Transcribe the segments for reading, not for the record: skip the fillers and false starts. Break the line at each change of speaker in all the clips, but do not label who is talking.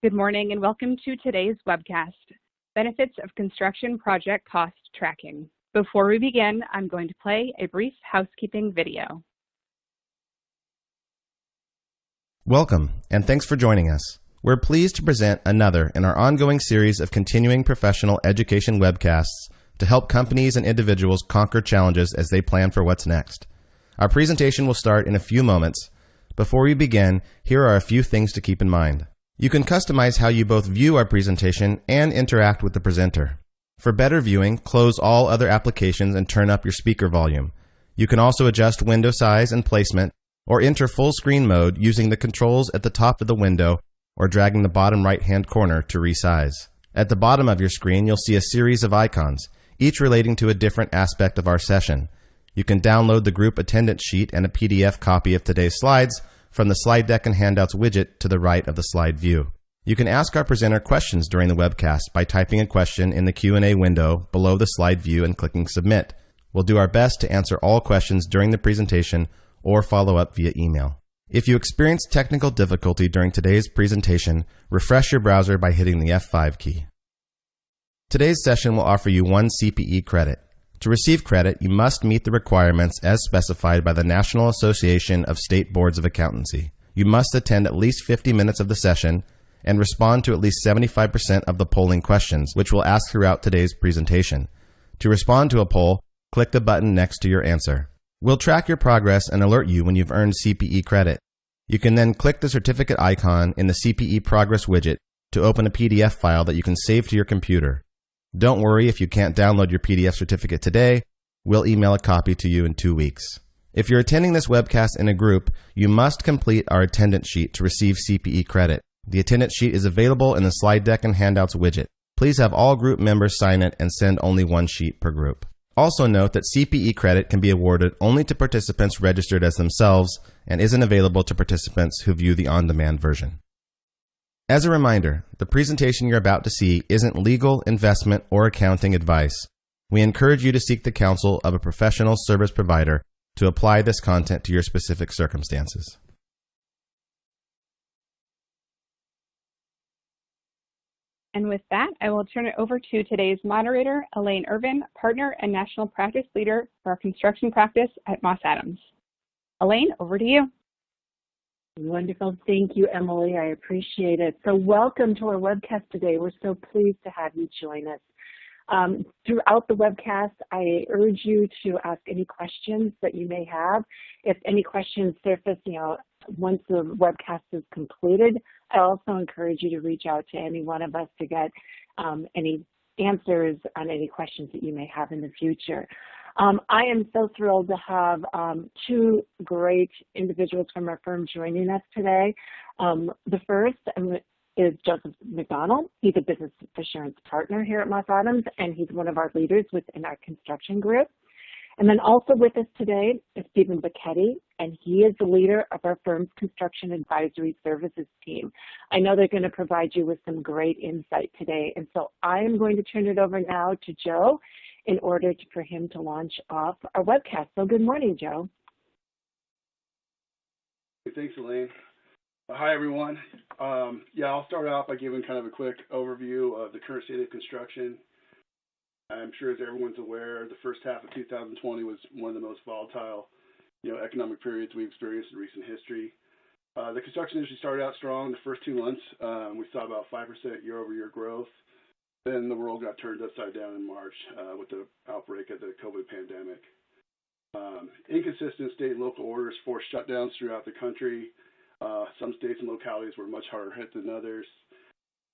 Good morning and welcome to today's webcast, Benefits of Construction Project Cost Tracking. Before we begin, I'm going to play a brief housekeeping video.
Welcome, and thanks for joining us. We're pleased to present another in our ongoing series of continuing professional education webcasts to help companies and individuals conquer challenges as they plan for what's next. Our presentation will start in a few moments. Before we begin, here are a few things to keep in mind. You can customize how you both view our presentation and interact with the presenter. For better viewing, close all other applications and turn up your speaker volume. You can also adjust window size and placement or enter full screen mode using the controls at the top of the window or dragging the bottom right-hand corner to resize. At the bottom of your screen, you'll see a series of icons, each relating to a different aspect of our session. You can download the group attendance sheet and a PDF copy of today's slides from the slide deck and handouts widget to the right of the slide view. You can ask our presenter questions during the webcast by typing a question in the Q&A window below the slide view and clicking submit. We'll do our best to answer all questions during the presentation or follow up via email. If you experience technical difficulty during today's presentation, refresh your browser by hitting the F5 key. Today's session will offer you 1 CPE credit. To receive credit, you must meet the requirements as specified by the National Association of State Boards of Accountancy. You must attend at least 50 minutes of the session and respond to at least 75% of the polling questions, which we'll ask throughout today's presentation. To respond to a poll, click the button next to your answer. We'll track your progress and alert you when you've earned CPE credit. You can then click the certificate icon in the CPE Progress widget to open a PDF file that you can save to your computer. Don't worry if you can't download your PDF certificate today. We'll email a copy to you in 2 weeks. If you're attending this webcast in a group, you must complete our attendance sheet to receive CPE credit. The attendance sheet is available in the slide deck and handouts widget. Please have all group members sign it and send only 1 sheet per group. Also note that CPE credit can be awarded only to participants registered as themselves and isn't available to participants who view the on-demand version. As a reminder, the presentation you're about to see isn't legal, investment, or accounting advice. We encourage you to seek the counsel of a professional service provider to apply this content to your specific circumstances.
And with that, I will turn it over to today's moderator, Elaine Ervin, Partner and National Practice Leader for our construction practice at Moss Adams. Elaine, over to you.
Wonderful. Thank you, Emily. I appreciate it. So welcome to our webcast today. We're so pleased to have you join us. Throughout the webcast, I urge you to ask any questions that you may have. If any questions surface, once the webcast is completed, I also encourage you to reach out to any one of us to get any answers on any questions that you may have in the future. I am so thrilled to have 2 great individuals from our firm joining us today. The first is Joseph McDonnell. He's a business assurance partner here at Moss Adams, and he's one of our leaders within our construction group. And then also with us today is Stephen Bachetti, and he is the leader of our firm's construction advisory services team. I know they're going to provide you with some great insight today, and so I am going to turn it over now to Joe in order for him to launch off our webcast. So good morning, Joe.
Thanks, Elaine. Hi, everyone. I'll start out by giving kind of a quick overview of the current state of construction. I'm sure, as everyone's aware, the first half of 2020 was one of the most volatile, economic periods we experienced in recent history. The construction industry started out strong. The first 2 months, we saw about 5% year-over-year growth. Then the world got turned upside down in March with the outbreak of the COVID pandemic. Inconsistent state and local orders forced shutdowns throughout the country. Some states and localities were much harder hit than others.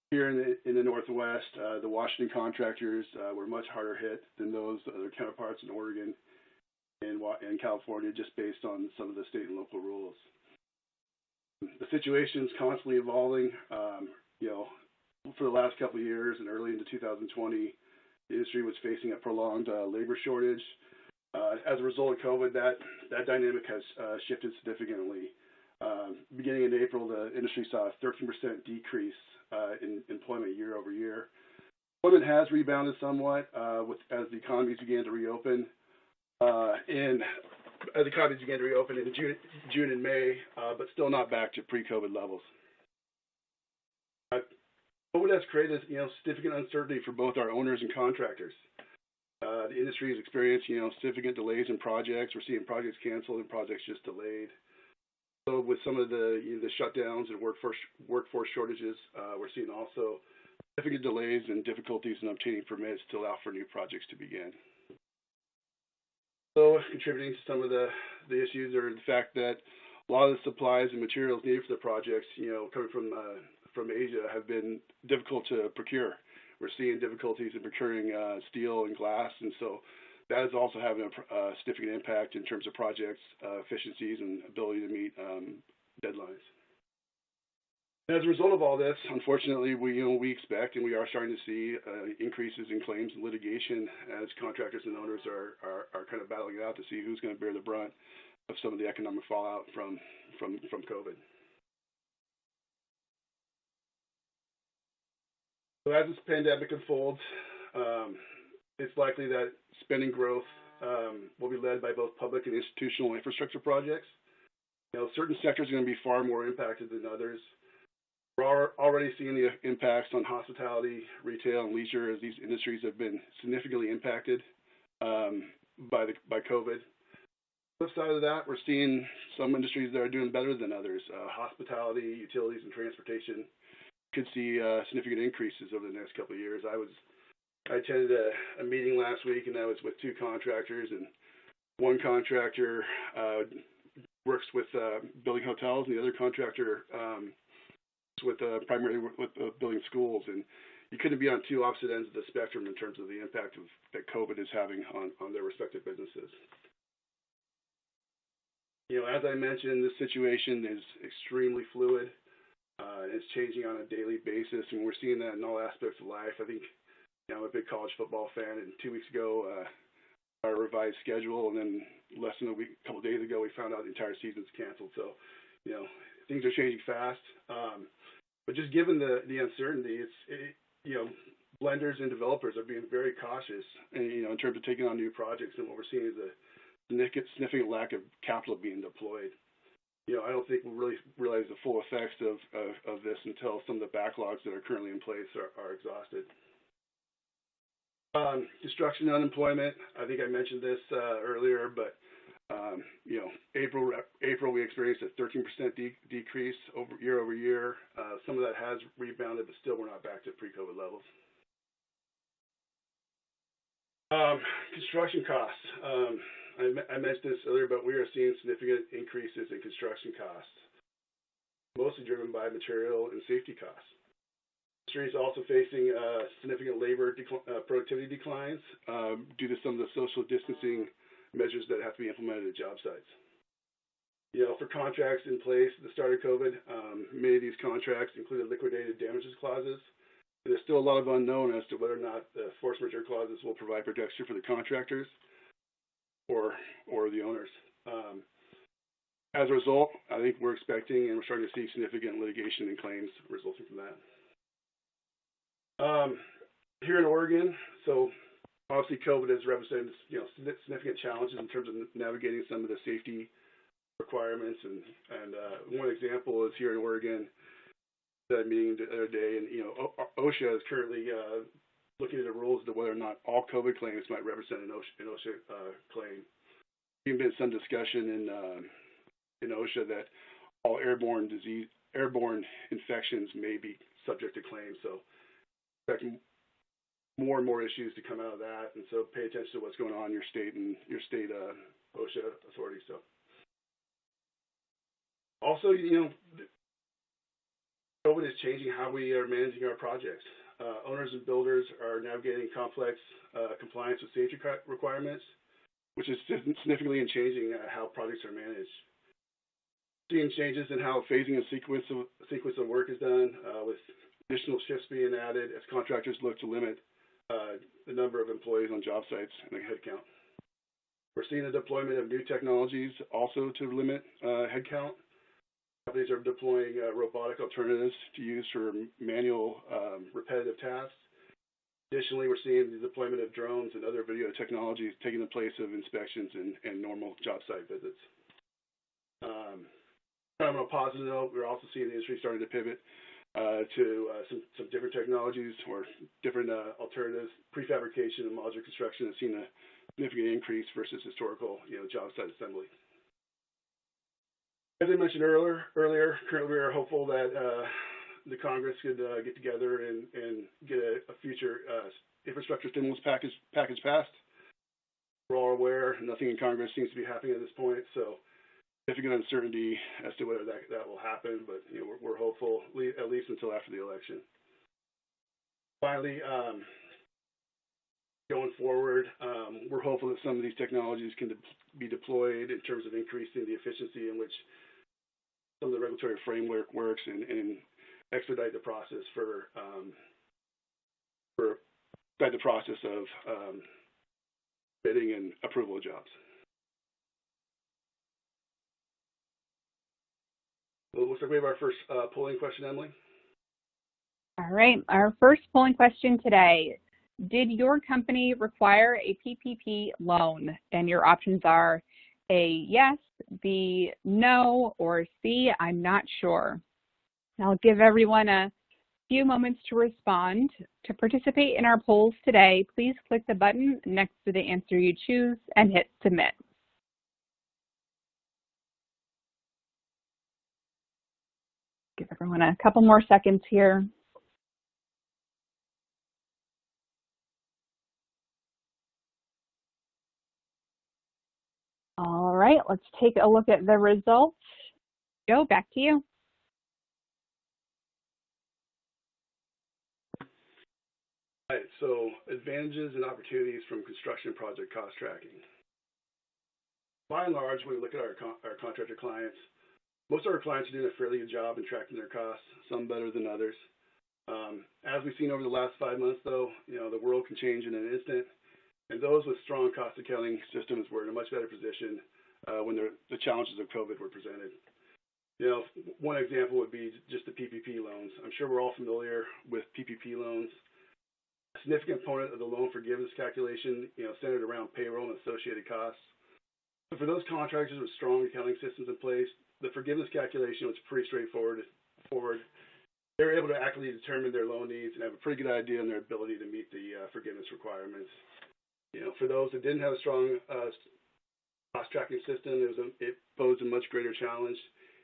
Here in the Northwest, the Washington contractors were much harder hit than those other counterparts in Oregon and California, just based on some of the state and local rules. The situation's constantly evolving. For the last couple of years and early into 2020, the industry was facing a prolonged labor shortage. As a result of COVID, that dynamic has shifted significantly. Beginning in April, the industry saw a 13% decrease in employment year over year. Employment has rebounded somewhat as the economies began to reopen. In June and May, but still not back to pre-COVID levels. COVID has created, significant uncertainty for both our owners and contractors. The industry has experienced, significant delays in projects. We're seeing projects canceled and projects just delayed. So with some of the shutdowns and workforce shortages, we're seeing also significant delays and difficulties in obtaining permits to allow for new projects to begin. So contributing to some of the issues are the fact that a lot of the supplies and materials needed for the projects, coming from Asia have been difficult to procure. We're seeing difficulties in procuring steel and glass, and so that is also having a significant impact in terms of projects, efficiencies, and ability to meet deadlines. As a result of all this, unfortunately, we expect and we are starting to see increases in claims and litigation as contractors and owners are kind of battling it out to see who's going to bear the brunt of some of the economic fallout from COVID. So as this pandemic unfolds, it's likely that spending growth will be led by both public and institutional infrastructure projects. Certain sectors are going to be far more impacted than others. We're already seeing the impacts on hospitality, retail, and leisure as these industries have been significantly impacted by COVID. Flip side of that, we're seeing some industries that are doing better than others. Hospitality, utilities, and transportation could see significant increases over the next couple of years. I attended a meeting last week, and I was with two contractors, and one contractor works with building hotels, and the other contractor primarily with building schools. And you couldn't be on two opposite ends of the spectrum in terms of the impact that COVID is having on their respective businesses. As I mentioned, this situation is extremely fluid. It's changing on a daily basis, and we're seeing that in all aspects of life. I think, I'm a big college football fan, and 2 weeks ago, our revised schedule, and then less than a couple of days ago, we found out the entire season's canceled. So, things are changing fast. But just given the uncertainty, blenders and developers are being very cautious, in terms of taking on new projects, and what we're seeing is a significant lack of capital being deployed. I don't think we'll really realize the full effects of this until some of the backlogs that are currently in place are exhausted. Construction unemployment, I think I mentioned this earlier, but April we experienced a 13% decrease year over year. Some of that has rebounded, but still we're not back to pre-COVID levels. Construction costs. I mentioned this earlier, but we are seeing significant increases in construction costs, mostly driven by material and safety costs. The industry is also facing significant labor productivity declines due to some of the social distancing measures that have to be implemented at job sites. For contracts in place at the start of COVID, many of these contracts included liquidated damages clauses. And there's still a lot of unknown as to whether or not the force majeure clauses will provide protection for the contractors or the owners. As a result, I think we're expecting and we're starting to see significant litigation and claims resulting from that. Here in Oregon, so obviously COVID has represented significant challenges in terms of navigating some of the safety requirements, and one example is here in Oregon, that meeting the other day, and OSHA is currently looking at the rules to whether or not all COVID claims might represent an OSHA claim. There's been some discussion in OSHA that all airborne infections may be subject to claims. So expecting more and more issues to come out of that, and so pay attention to what's going on in your state and your state OSHA authorities. So also, COVID is changing how we are managing our projects. Owners and builders are navigating complex compliance with safety requirements, which is significantly changing how projects are managed. Seeing changes in how phasing and sequence of work is done, with additional shifts being added as contractors look to limit the number of employees on job sites and the headcount. We're seeing the deployment of new technologies also to limit headcount. Companies are deploying robotic alternatives to use for manual repetitive tasks. Additionally, we're seeing the deployment of drones and other video technologies taking the place of inspections and normal job site visits. On a positive note, we're also seeing the industry starting to pivot to some different technologies or different alternatives. Prefabrication and modular construction has seen a significant increase versus historical, job site assembly. As I mentioned earlier, currently we are hopeful that the Congress could get together and get a future infrastructure stimulus package passed. We're all aware nothing in Congress seems to be happening at this point, so significant uncertainty as to whether that will happen, but we're hopeful at least until after the election. Finally, going forward, we're hopeful that some of these technologies can be deployed in terms of increasing the efficiency in which some of the regulatory framework works and expedite the process of bidding and approval of jobs. Well, it looks like we have our first polling question, Emily.
All right, our first polling question today. Did your company require a PPP loan? And your options are A, yes, B, no, or C, I'm not sure. I'll give everyone a few moments to respond. To participate in our polls today, please click the button next to the answer you choose and hit submit. Give everyone a couple more seconds here. All right, let's take a look at the results. Joe, back to you.
All right, so advantages and opportunities from construction project cost tracking. By and large, when we look at our contractor clients, most of our clients are doing a fairly good job in tracking their costs, some better than others. As we've seen over the last 5 months, though, the world can change in an instant, and those with strong cost accounting systems were in a much better position when the challenges of COVID were presented. One example would be just the PPP loans. I'm sure we're all familiar with PPP loans. A significant component of the loan forgiveness calculation, centered around payroll and associated costs. So for those contractors with strong accounting systems in place, the forgiveness calculation was pretty straightforward. They were able to accurately determine their loan needs and have a pretty good idea on their ability to meet the forgiveness requirements. For those that didn't have a strong cost tracking system, it posed a much greater challenge.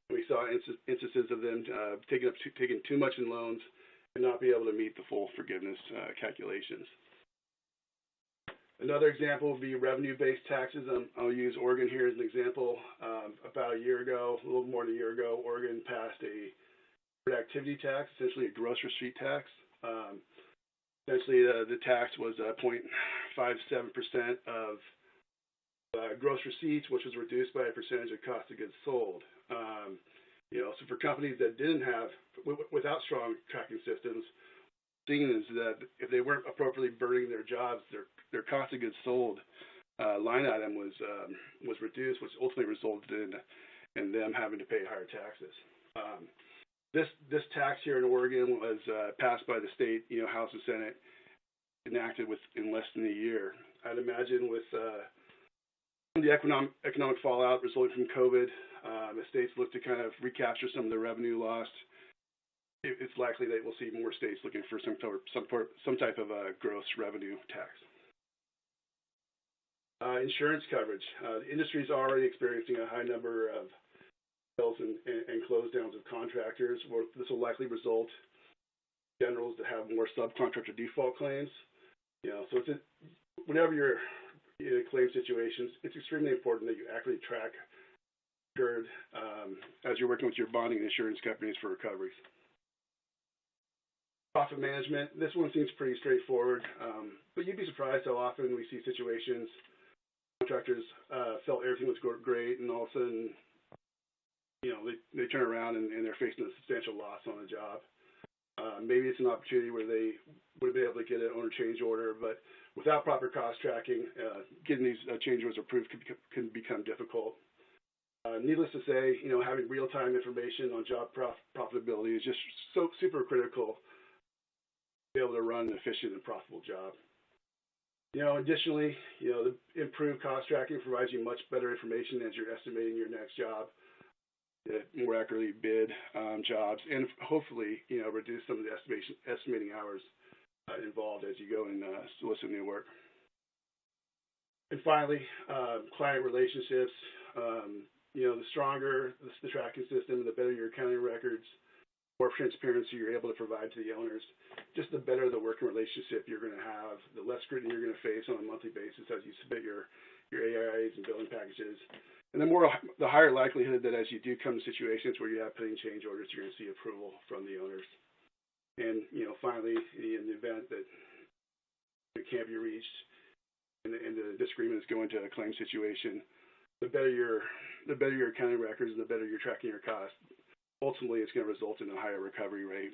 And we saw instances of them taking too much in loans and not be able to meet the full forgiveness calculations. Another example would be revenue-based taxes. I'll use Oregon here as an example. About a year ago, a little more than a year ago, Oregon passed a activity tax, essentially a gross receipt tax. Essentially, the tax was 0.57% of gross receipts, which was reduced by a percentage of cost of goods sold. So for companies that didn't have, without strong tracking systems, seeing is that if they weren't appropriately burdening their jobs, their cost of goods sold line item was reduced, which ultimately resulted in them having to pay higher taxes. This tax here in Oregon was passed by the state, House and Senate, enacted in less than a year. I'd imagine with the economic fallout resulting from COVID, the states look to kind of recapture some of the revenue lost. It's likely that we'll see more states looking for some type of a gross revenue tax. Insurance coverage. The industry is already experiencing a high number of sales and close downs of contractors. This will likely result in generals to have more subcontractor default claims. So whenever you're in a claim situation, it's extremely important that you accurately track as you're working with your bonding and insurance companies for recoveries. Profit management. This one seems pretty straightforward, but you'd be surprised how often we see situations contractors felt everything was great, and all of a sudden, they turn around and they're facing a substantial loss on the job. Maybe it's an opportunity where they would be able to get an owner change order, but without proper cost tracking, getting these change orders approved can become difficult. Needless to say, having real-time information on job profitability is just so super critical to be able to run an efficient and profitable job. Additionally, the improved cost tracking provides you much better information as you're estimating your next job. more accurately bid jobs, and hopefully, reduce some of the estimating hours involved as you go and solicit new work. And finally, client relationships. The stronger the tracking system, the better your accounting records, more transparency you're able to provide to the owners, just the better the working relationship you're going to have, the less scrutiny you're going to face on a monthly basis as you submit your AIs and billing packages. And the higher likelihood that as you do come to situations where you have pending change orders, you're going to see approval from the owners. And, finally, in the event that it can't be reached and the disagreement is going to a claim situation, the better your accounting records and the better you're tracking your costs, ultimately it's going to result in a higher recovery rate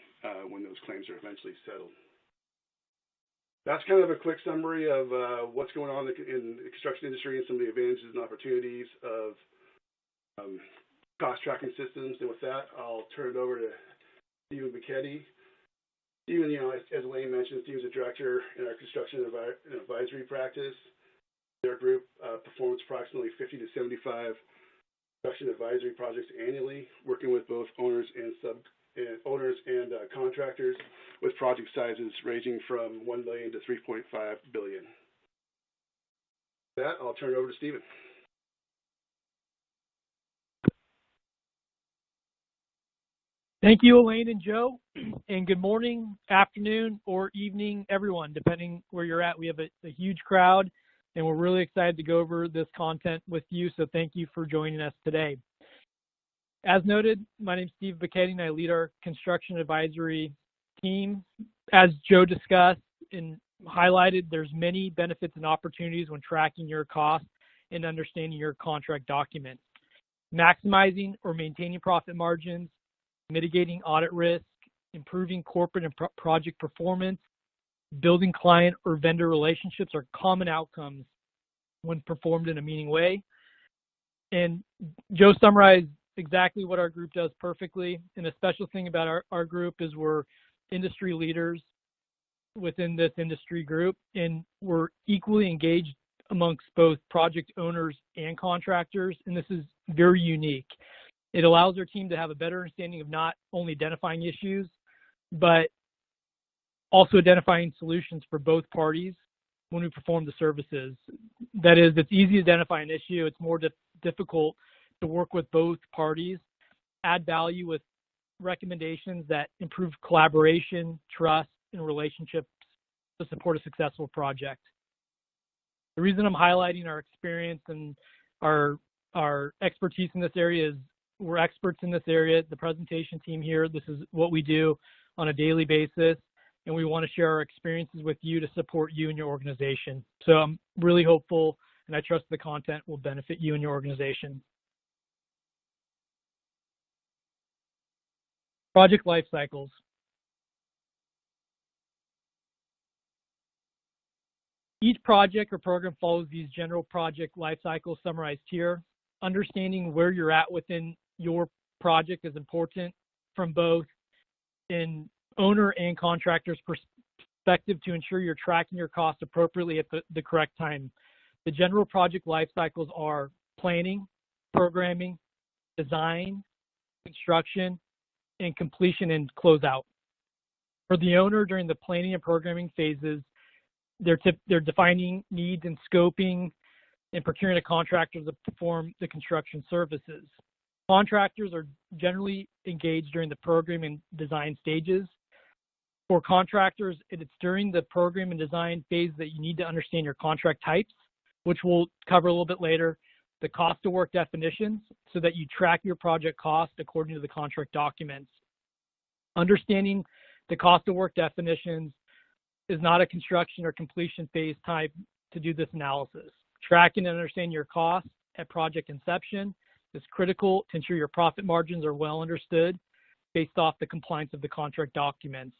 when those claims are eventually settled. That's kind of a quick summary of what's going on in the construction industry and some of the advantages and opportunities of cost tracking systems. And with that, I'll turn it over to Stephen Bachetti. Stephen, as Elaine mentioned, Stephen's a director in our construction and advisory practice. Their group performs approximately 50 to 75 construction advisory projects annually, working with both owners and contractors, with project sizes ranging from $1 million to $3.5 billion. With that, I'll turn it over to Stephen.
Thank you, Elaine and Joe, and good morning, afternoon, or evening, everyone, depending where you're at. We have a huge crowd, and we're really excited to go over this content with you, so thank you for joining us today. As noted, my name is Steve Bachetti, and I lead our construction advisory team. As Joe discussed and highlighted, there's many benefits and opportunities when tracking your costs and understanding your contract documents. Maximizing or maintaining profit margins, mitigating audit risk, improving corporate and project performance, building client or vendor relationships are common outcomes when performed in a meaningful way. And Joe summarized exactly what our group does perfectly. And a special thing about our group is we're industry leaders within this industry group, and we're equally engaged amongst both project owners and contractors, and this is very unique. It allows our team to have a better understanding of not only identifying issues, but also identifying solutions for both parties when we perform the services. That is, it's easy to identify an issue. It's more difficult to work with both parties, add value with recommendations that improve collaboration, trust, and relationships to support a successful project. The reason I'm highlighting our experience and our expertise in this area is we're experts in this area. The presentation team here, this is what we do on a daily basis, and we want to share our experiences with you to support you and your organization. So I'm really hopeful, and I trust the content will benefit you and your organization. Project life cycles. Each project or program follows these general project life cycles summarized here. Understanding where you're at within your project is important from both an owner and contractor's perspective to ensure you're tracking your costs appropriately at the correct time. The general project life cycles are planning, programming, design, construction, and completion and closeout. For the owner, during the planning and programming phases, they're defining needs and scoping and procuring a contractor to perform the construction services. Contractors are generally engaged during the program and design stages. For contractors, it's during the program and design phase that you need to understand your contract types, which we'll cover a little bit later, the cost of work definitions, so that you track your project cost according to the contract documents. Understanding the cost of work definitions is not a construction or completion phase type to do this analysis. Tracking and understanding your costs at project inception is critical to ensure your profit margins are well understood based off the compliance of the contract documents.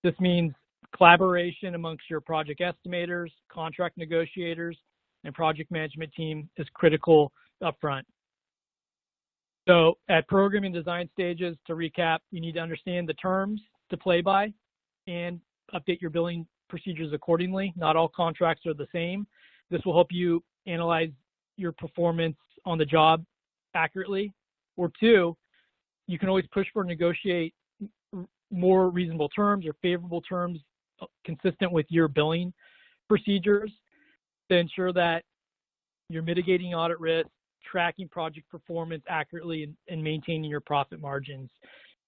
This means collaboration amongst your project estimators, contract negotiators, and project management team is critical upfront. So at program and design stages, to recap, you need to understand the terms to play by and update your billing procedures accordingly. Not all contracts are the same. This will help you analyze your performance on the job accurately. Or two, You can always push for negotiate more reasonable terms or favorable terms consistent with your billing procedures to ensure that you're mitigating audit risk, tracking project performance accurately, and maintaining your profit margins.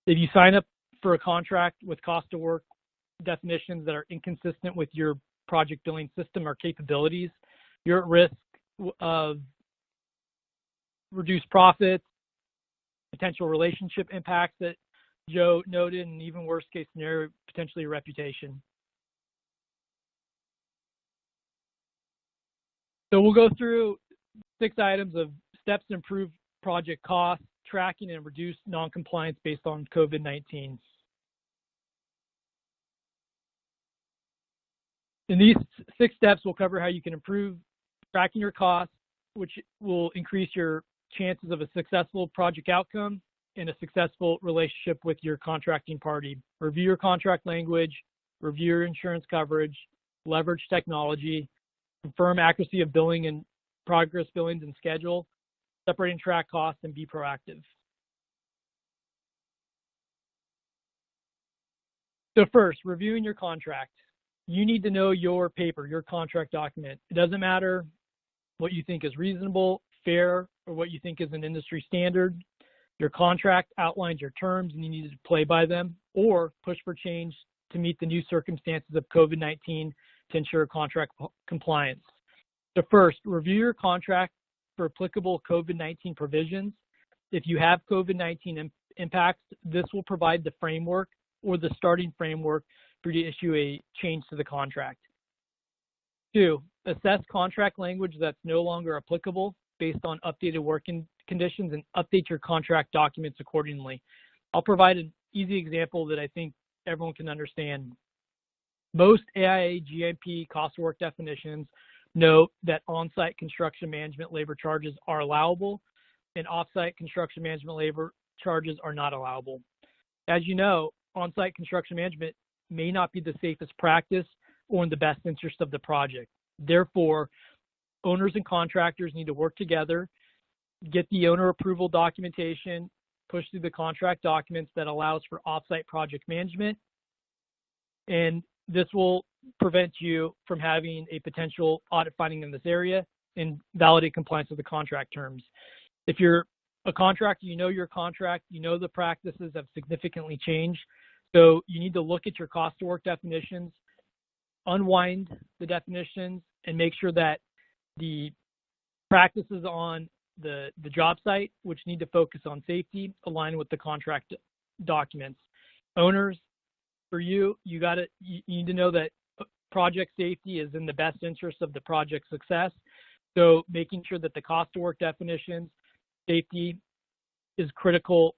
If you sign up for a contract with cost of work definitions that are inconsistent with your project billing system or capabilities, you're at risk of reduced profits, potential relationship impacts that Joe noted, and even worst case scenario, potentially a reputation. So we'll go through 6 items of steps to improve project costs, tracking, and reduce non-compliance based on COVID-19. In these 6 steps, we'll cover how you can improve tracking your costs, which will increase your chances of a successful project outcome and a successful relationship with your contracting party. Review your contract language, review your insurance coverage, leverage technology, confirm accuracy of billing and progress billings and schedule, separate and track costs, and be proactive. So first, reviewing your contract. You need to know your paper, your contract document. It doesn't matter what you think is reasonable, fair, or what you think is an industry standard. Your contract outlines your terms and you need to play by them or push for change to meet the new circumstances of COVID-19 to ensure contract compliance. So first, review your contract for applicable COVID-19 provisions. If you have COVID-19 impacts, this will provide the framework or the starting framework for you to issue a change to the contract. 2, assess contract language that's no longer applicable based on updated working conditions and update your contract documents accordingly. I'll provide an easy example that I think everyone can understand. Most AIA GMP cost of work definitions note that on-site construction management labor charges are allowable and off-site construction management labor charges are not allowable. As you know, on-site construction management may not be the safest practice or in the best interest of the project. Therefore, owners and contractors need to work together, get the owner approval documentation, push through the contract documents that allows for off-site project management, and this will prevent you from having a potential audit finding in this area and validate compliance with the contract terms. If you're a contractor, you know your contract, you know the practices have significantly changed, so you need to look at your cost of work definitions, unwind the definitions, and make sure that the practices on the job site, which need to focus on safety, align with the contract documents. Owners, for you need to know that project safety is in the best interest of the project success. So making sure that the cost of work definitions, safety is critical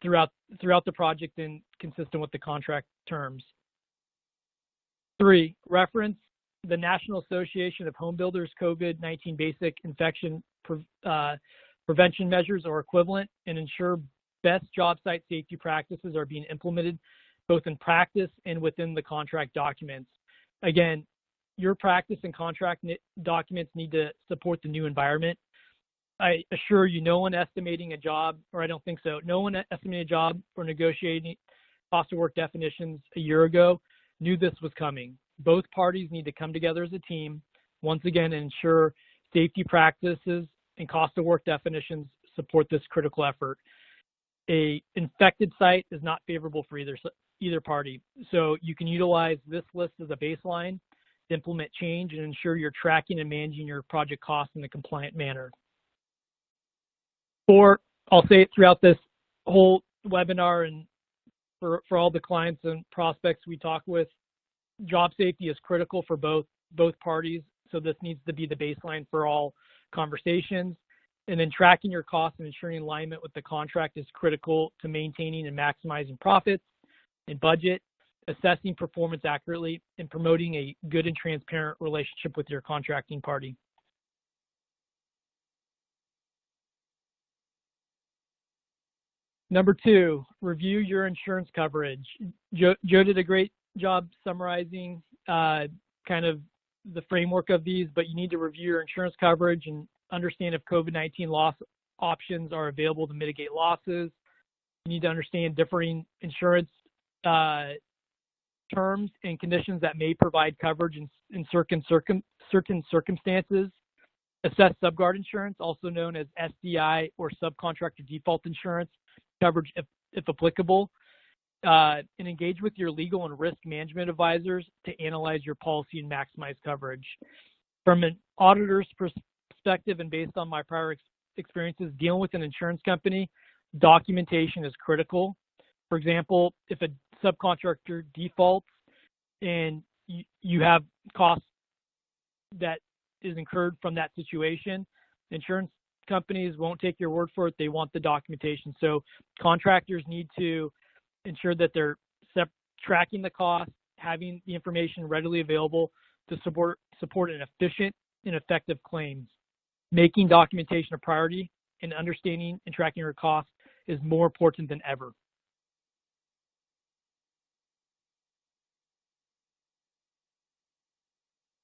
throughout the project and consistent with the contract terms. 3, reference the National Association of Home Builders COVID-19 Basic Infection Prevention Measures or equivalent and ensure best job site safety practices are being implemented both in practice and within the contract documents. Again, your practice and contract documents need to support the new environment. I assure you, no one estimating a job, or I don't think so, no one estimating a job or negotiating cost of work definitions a year ago knew this was coming. Both parties need to come together as a team, once again, and ensure safety practices and cost of work definitions support this critical effort. A infected site is not favorable for either party. So you can utilize this list as a baseline to implement change and ensure you're tracking and managing your project costs in a compliant manner. 4, I'll say it throughout this whole webinar and for all the clients and prospects we talk with, job safety is critical for both parties. So this needs to be the baseline for all conversations. And then tracking your costs and ensuring alignment with the contract is critical to maintaining and maximizing profits and budget, assessing performance accurately, and promoting a good and transparent relationship with your contracting party. Number 2, review your insurance coverage. Joe did a great job summarizing kind of the framework of these, but you need to review your insurance coverage and understand if COVID-19 loss options are available to mitigate losses. You need to understand differing insurance terms and conditions that may provide coverage in certain circumstances. Assess subguard insurance, also known as SDI or subcontractor default insurance coverage if applicable, and engage with your legal and risk management advisors to analyze your policy and maximize coverage. From an auditor's perspective and based on my prior experiences dealing with an insurance company, documentation is critical. For example, if a subcontractor defaults and you have costs that is incurred from that situation, insurance companies won't take your word for it. They want the documentation. So contractors need to ensure that they're tracking the cost, having the information readily available to support an efficient and effective claims. Making documentation a priority and understanding and tracking your costs is more important than ever.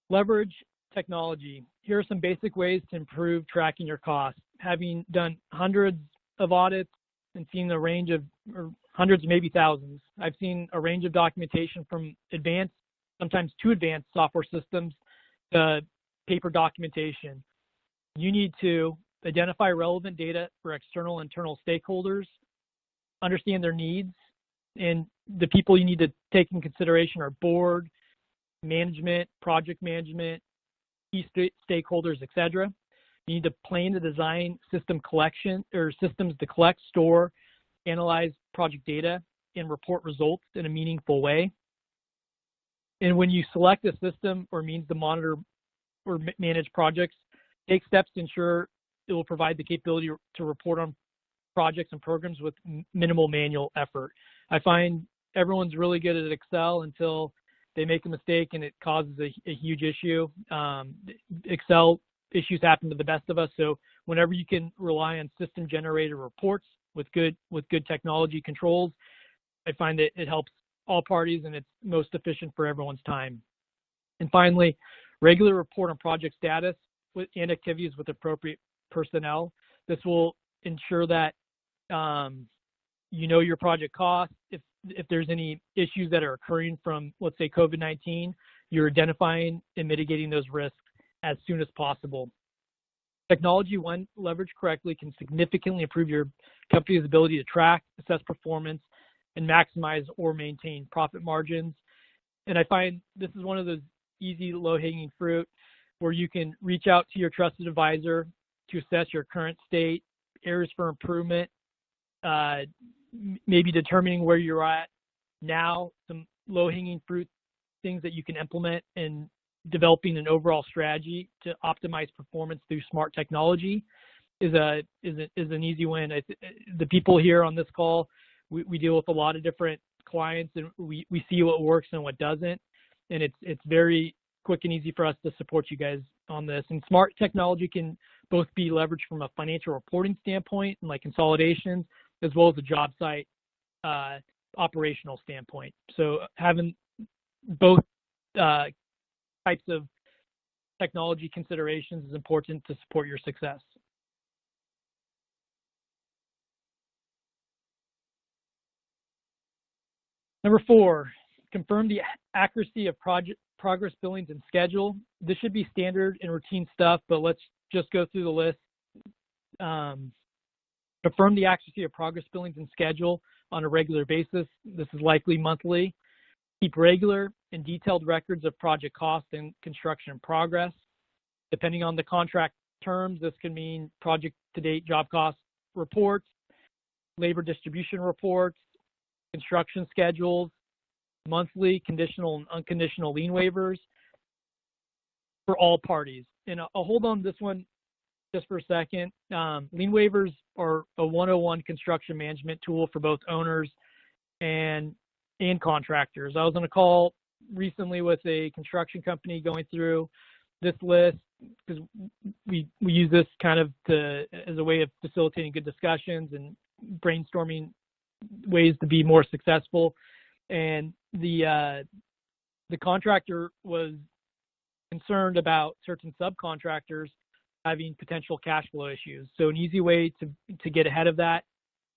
Leverage technology. Here are some basic ways to improve tracking your costs. Having done hundreds of audits and seen a range of, or hundreds, maybe thousands, I've seen a range of documentation from advanced, sometimes too advanced software systems to paper documentation. You need to identify relevant data for external and internal stakeholders, understand their needs, and the people you need to take in consideration are board, management, project management, key stakeholders, etc. You need to plan to design system collection or systems to collect, store, analyze project data, and report results in a meaningful way. And when you select a system or means to monitor or manage projects, take steps to ensure it will provide the capability to report on projects and programs with minimal manual effort. I find everyone's really good at Excel until they make a mistake and it causes a huge issue. Excel issues happen to the best of us. So whenever you can rely on system generated reports with good technology controls, I find that it helps all parties and it's most efficient for everyone's time. And finally, regular report on project status and activities with appropriate personnel. This will ensure that you know your project costs. If there's any issues that are occurring from, let's say, COVID-19, you're identifying and mitigating those risks as soon as possible. Technology, when leveraged correctly, can significantly improve your company's ability to track, assess performance, and maximize or maintain profit margins. And I find this is one of those easy, low-hanging fruit where you can reach out to your trusted advisor to assess your current state, areas for improvement, maybe determining where you're at now, some low-hanging fruit things that you can implement, and developing an overall strategy to optimize performance through smart technology is an easy win. The people here on this call, we deal with a lot of different clients, and we see what works and what doesn't, and it's very quick and easy for us to support you guys on this. And smart technology can both be leveraged from a financial reporting standpoint and like consolidations, as well as a job site operational standpoint. So having both types of technology considerations is important to support your success. Number 4, confirm the accuracy of progress billings and schedule. This should be standard and routine stuff, but let's just go through the list. Confirm the accuracy of progress billings and schedule on a regular basis. This is likely monthly. Keep regular and detailed records of project cost and construction progress. Depending on the contract terms, this can mean project to date job cost reports, labor distribution reports, construction schedules, monthly conditional and unconditional lien waivers for all parties. And I'll hold on to this one just for a second. Lien waivers are a 101 construction management tool for both owners and contractors. I was on a call recently with a construction company going through this list because we use this kind of as a way of facilitating good discussions and brainstorming ways to be more successful. And the contractor was concerned about certain subcontractors having potential cash flow issues. So an easy way to get ahead of that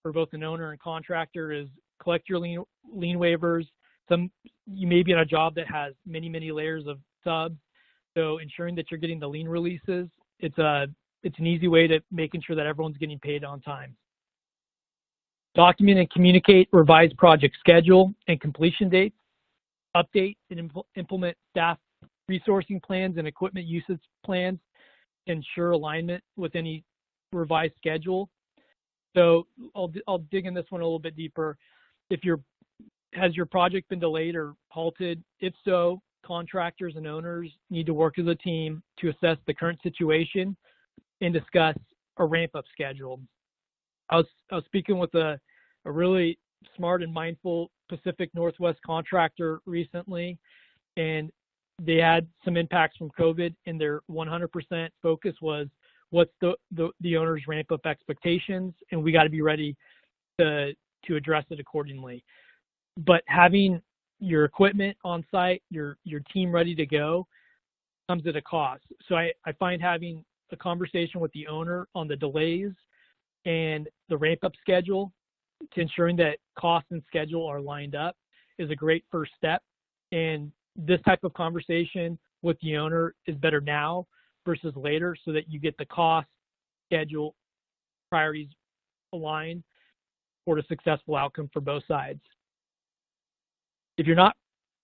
for both an owner and contractor is collect your lien waivers. You may be on a job that has many, many layers of subs, so ensuring that you're getting the lien releases, it's an easy way to making sure that everyone's getting paid on time. Document and communicate revised project schedule and completion dates. Update and implement staff resourcing plans and equipment usage plans to ensure alignment with any revised schedule. So I'll dig in this one a little bit deeper. Has your project been delayed or halted? If so, contractors and owners need to work as a team to assess the current situation and discuss a ramp-up schedule. I was speaking with a really smart and mindful Pacific Northwest contractor recently, and they had some impacts from COVID, and their 100% focus was what's the owner's ramp-up expectations, and we got to be ready to address it accordingly. But having your equipment on site, your team ready to go, comes at a cost. So I find having a conversation with the owner on the delays and the ramp-up schedule to ensuring that cost and schedule are lined up is a great first step. And this type of conversation with the owner is better now versus later, so that you get the cost, schedule, priorities aligned for a successful outcome for both sides. If you're not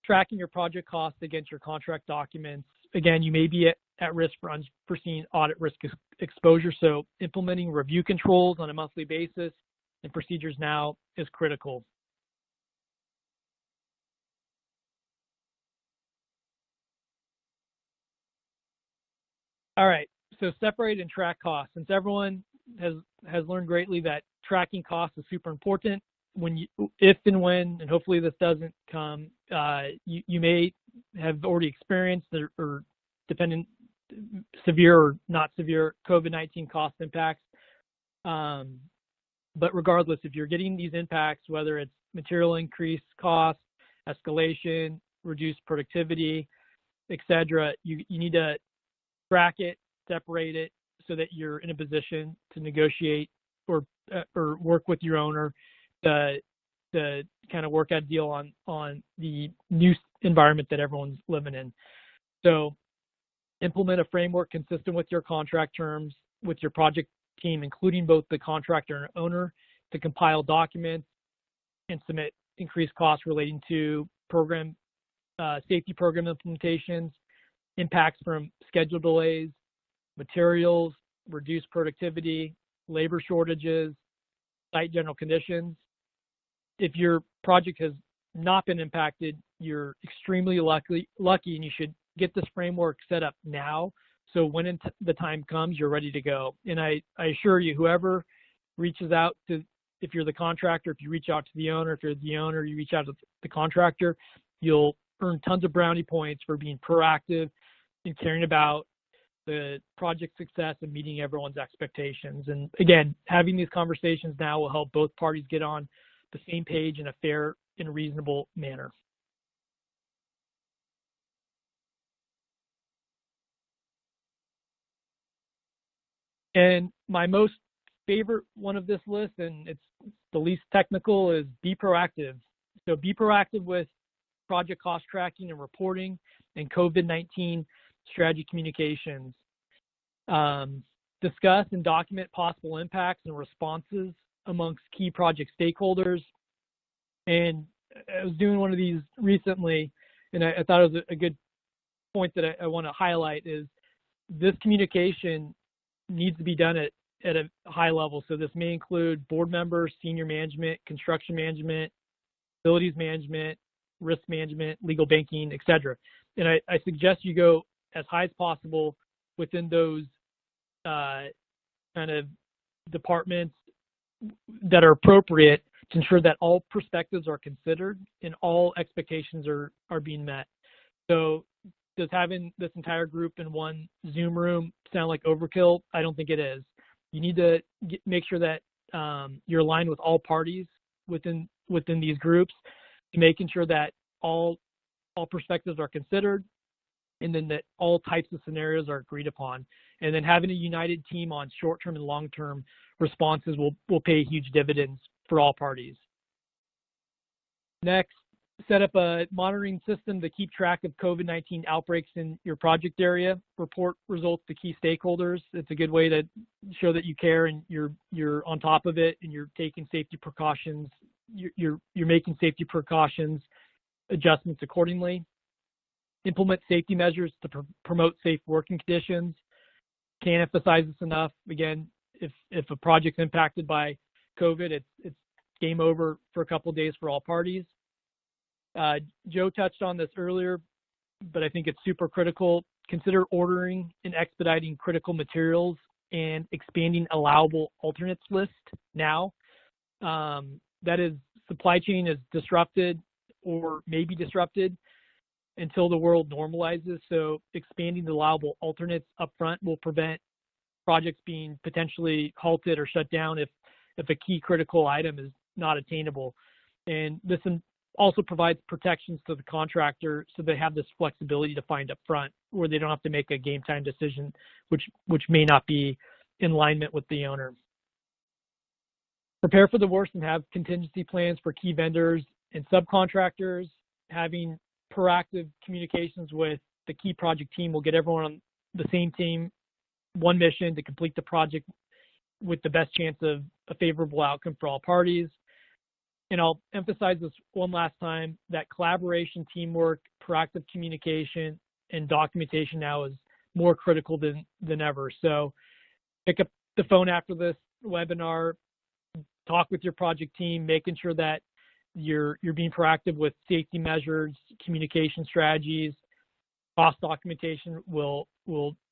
tracking your project costs against your contract documents, again, you may be at risk for unforeseen audit risk exposure. So implementing review controls on a monthly basis and procedures now is critical. All right, so separate and track costs. Since everyone has learned greatly that tracking costs is super important, if and when, and hopefully this doesn't come, you may have already experienced or dependent severe or not severe COVID-19 cost impacts. But regardless, if you're getting these impacts, whether it's material increase costs, escalation, reduced productivity, etc., you need to track it, separate it, so that you're in a position to negotiate or work with your owner to kind of work out a deal on the new environment that everyone's living in. So implement a framework consistent with your contract terms with your project team, including both the contractor and owner, to compile documents and submit increased costs relating to program safety program implementations, impacts from schedule delays, materials, reduced productivity, labor shortages, site general conditions. If your project has not been impacted, you're extremely lucky, and you should get this framework set up now, so when the time comes, you're ready to go. And I assure you, whoever reaches out to, if you're the contractor, if you reach out to the owner, if you're the owner, you reach out to the contractor, you'll earn tons of brownie points for being proactive and caring about the project success and meeting everyone's expectations. And again, having these conversations now will help both parties get on the same page in a fair and reasonable manner. And my most favorite one of this list, and it's the least technical, is be proactive. So be proactive with project cost tracking and reporting and COVID-19 strategy communications. Discuss and document possible impacts and responses amongst key project stakeholders. And I was doing one of these recently, and I thought it was a good point that I want to highlight is this communication needs to be done at a high level. So this may include board members, senior management, construction management, facilities management, risk management, legal banking, etc. And I suggest you go as high as possible within those kind of departments that are appropriate to ensure that all perspectives are considered and all expectations are being met. So does having this entire group in one Zoom room sound like overkill? I don't think it is. You need to make sure that you're aligned with all parties within these groups, making sure that all perspectives are considered, and then that all types of scenarios are agreed upon. And then having a united team on short-term and long-term responses will pay huge dividends for all parties. Next, set up a monitoring system to keep track of COVID-19 outbreaks in your project area. Report results to key stakeholders. It's a good way to show that you care and you're on top of it and you're taking safety precautions. You're making safety precautions adjustments accordingly. Implement safety measures to promote safe working conditions. Can't emphasize this enough. Again, if a project's impacted by COVID, it's game over for a couple of days for all parties. Joe touched on this earlier, but I think it's super critical. Consider ordering and expediting critical materials and expanding allowable alternates list now. That is, supply chain is disrupted or may be disrupted until the world normalizes. So expanding the allowable alternates upfront will prevent projects being potentially halted or shut down if a key critical item is not attainable. And this also provides protections to the contractor so they have this flexibility to find upfront where they don't have to make a game time decision, which may not be in alignment with the owner. Prepare for the worst and have contingency plans for key vendors and subcontractors. Having proactive communications with the key project team will get everyone on the same team, one mission to complete the project with the best chance of a favorable outcome for all parties. And I'll emphasize this one last time, that collaboration, teamwork, proactive communication, and documentation now is more critical than ever. So pick up the phone after this webinar, talk with your project team, making sure that you're being proactive with safety measures, communication strategies. Cost documentation will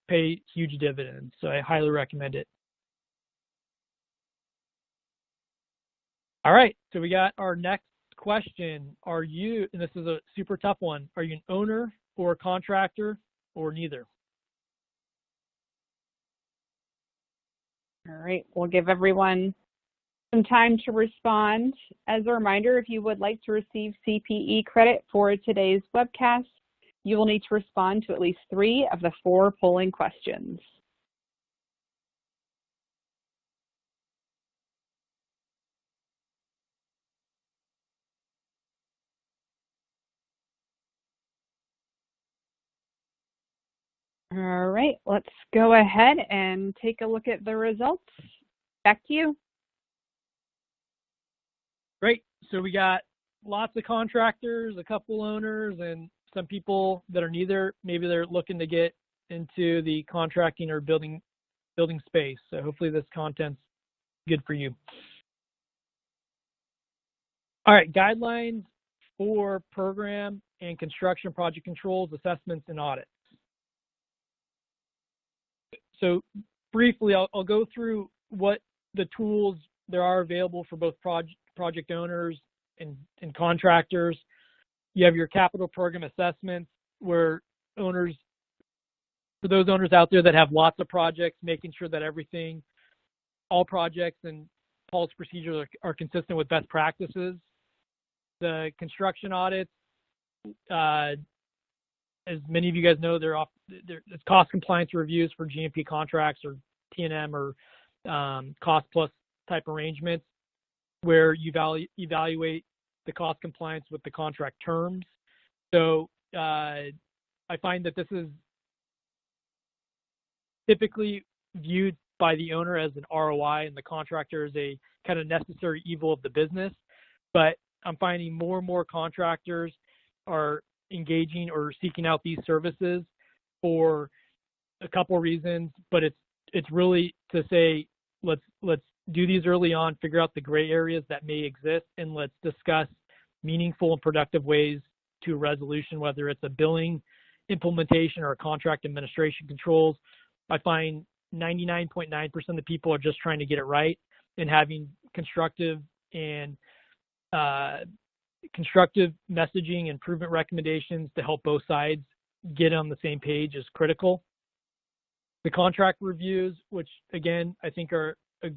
pay huge dividends. So I highly recommend it. All right, so we got our next question. Are you, and this is a super tough one, are you an owner or a contractor or neither?
All right, we'll give everyone some time to respond. As a reminder, if you would like to receive CPE credit for today's webcast, you will need to respond to at least 3 of the 4 polling questions. All right, let's go ahead and take a look at the results. Back to you.
Great. So we got lots of contractors, a couple owners, and some people that are neither. Maybe they're looking to get into the contracting or building space. So hopefully this content's good for you. All right, guidelines for program and construction project controls, assessments, and audits. So briefly, I'll go through what the tools there are available for both project owners and contractors. You have your capital program assessments, where owners, for those owners out there that have lots of projects, making sure that all projects and policy procedures are consistent with best practices. The construction audits, as many of you guys know, it's cost compliance reviews for GMP contracts or T&M or cost plus type arrangements, where you evaluate the cost compliance with the contract terms. So I find that this is typically viewed by the owner as an ROI and the contractor as a kind of necessary evil of the business. But I'm finding more and more contractors are engaging or seeking out these services for a couple of reasons, but it's really to say, let's do these early on, figure out the gray areas that may exist, and let's discuss meaningful and productive ways to a resolution, whether it's a billing implementation or a contract administration controls. I find 99.9% of the people are just trying to get it right, and having constructive messaging, improvement recommendations to help both sides get on the same page is critical. The contract reviews, which again, I think are a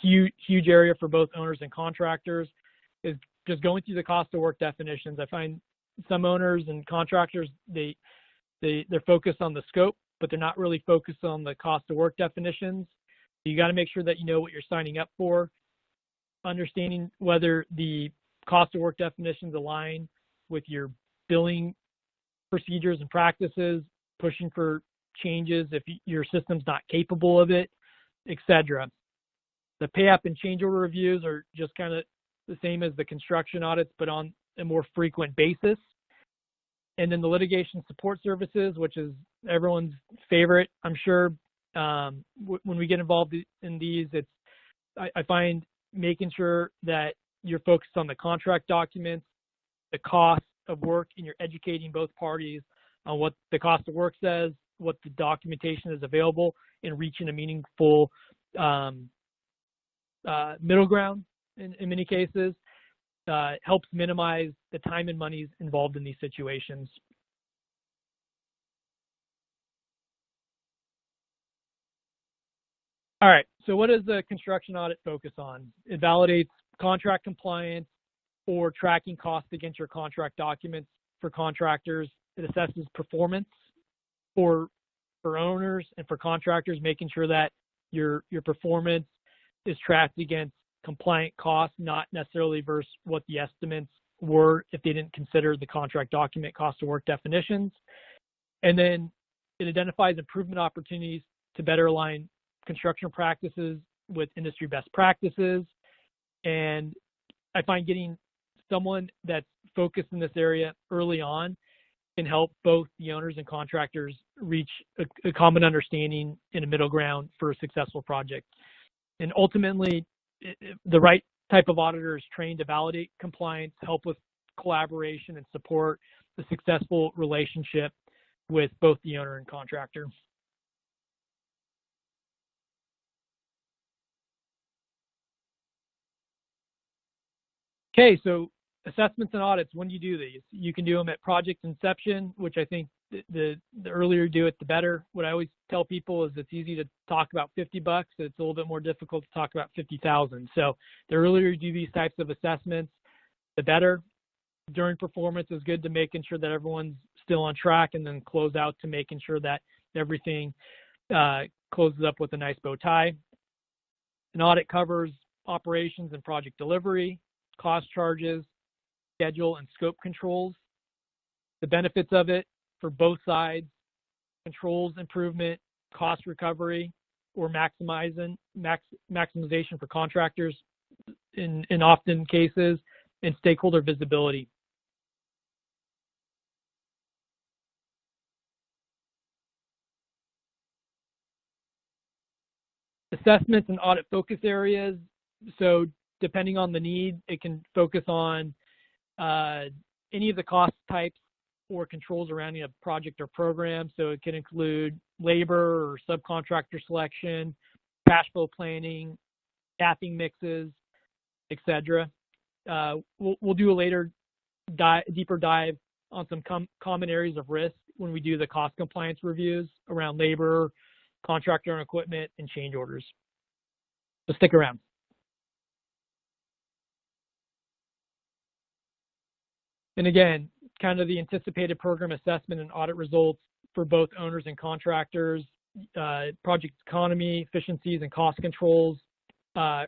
huge area for both owners and contractors, is just going through the cost of work definitions. I find some owners and contractors, they're focused on the scope, but they're not really focused on the cost of work definitions. You got to make sure that you know what you're signing up for, understanding whether the cost of work definitions align with your billing procedures and practices, pushing for changes if your system's not capable of it, etc. The pay up and change order reviews are just kind of the same as the construction audits, but on a more frequent basis. And then the litigation support services, which is everyone's favorite, I'm sure. When we get involved in these, I find making sure that you're focused on the contract documents, the cost of work, and you're educating both parties on what the cost of work says, what the documentation is available, and reaching a meaningful middle ground in many cases. Helps minimize the time and monies involved in these situations. All right, so what does the construction audit focus on? It validates contract compliance or tracking costs against your contract documents for contractors. It assesses performance for owners and for contractors, making sure that your performance is tracked against compliant costs, not necessarily versus what the estimates were if they didn't consider the contract document cost of work definitions. And then it identifies improvement opportunities to better align construction practices with industry best practices. And I find getting someone that's focused in this area early on can help both the owners and contractors reach a common understanding in a middle ground for a successful project. And ultimately, the right type of auditor is trained to validate compliance, help with collaboration, and support the successful relationship with both the owner and contractor. Okay, so assessments and audits, when do you do these? You can do them at project inception, which I think the earlier you do it, the better. What I always tell people is it's easy to talk about $50. It's a little bit more difficult to talk about 50,000. So the earlier you do these types of assessments, the better. During performance is good to making sure that everyone's still on track, and then close out to making sure that everything closes up with a nice bow tie. An audit covers operations and project delivery, cost charges, schedule, and scope controls. The benefits of it for both sides: controls improvement, cost recovery, or maximization for contractors in often cases, and stakeholder visibility. Assessments and audit focus areas. So depending on the need, it can focus on any of the cost types or controls surrounding a project or program. So it can include labor or subcontractor selection, cash flow planning, staffing mixes, etc. We'll do a later deeper dive on some common areas of risk when we do the cost compliance reviews around labor, contractor and equipment, and change orders. So stick around. And again, kind of the anticipated program assessment and audit results for both owners and contractors, project economy, efficiencies and cost controls,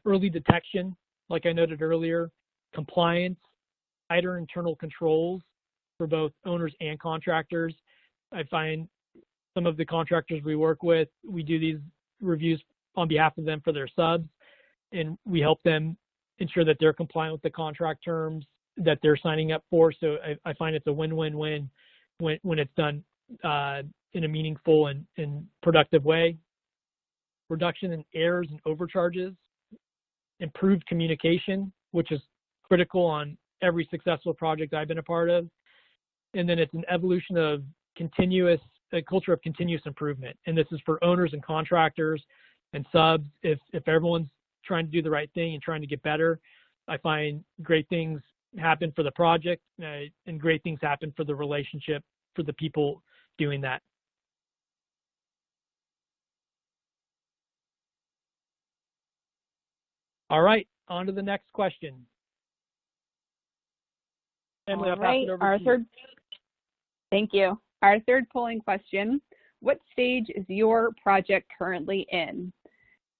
early detection, like I noted earlier, compliance, tighter internal controls for both owners and contractors. I find some of the contractors we work with, we do these reviews on behalf of them for their subs, and we help them ensure that they're compliant with the contract terms that they're signing up for. So I find it's a win-win-win when it's done in a meaningful and productive way. Reduction in errors and overcharges, improved communication, which is critical on every successful project I've been a part of. And then it's an evolution of a culture of continuous improvement. And this is for owners and contractors and subs. If everyone's trying to do the right thing and trying to get better, I find great things happen for the project and great things happen for the relationship for the people doing that. All right, on to the next question. Emily, I'll pass it over to you.
Thank you. Our third polling question: what stage is your project currently in?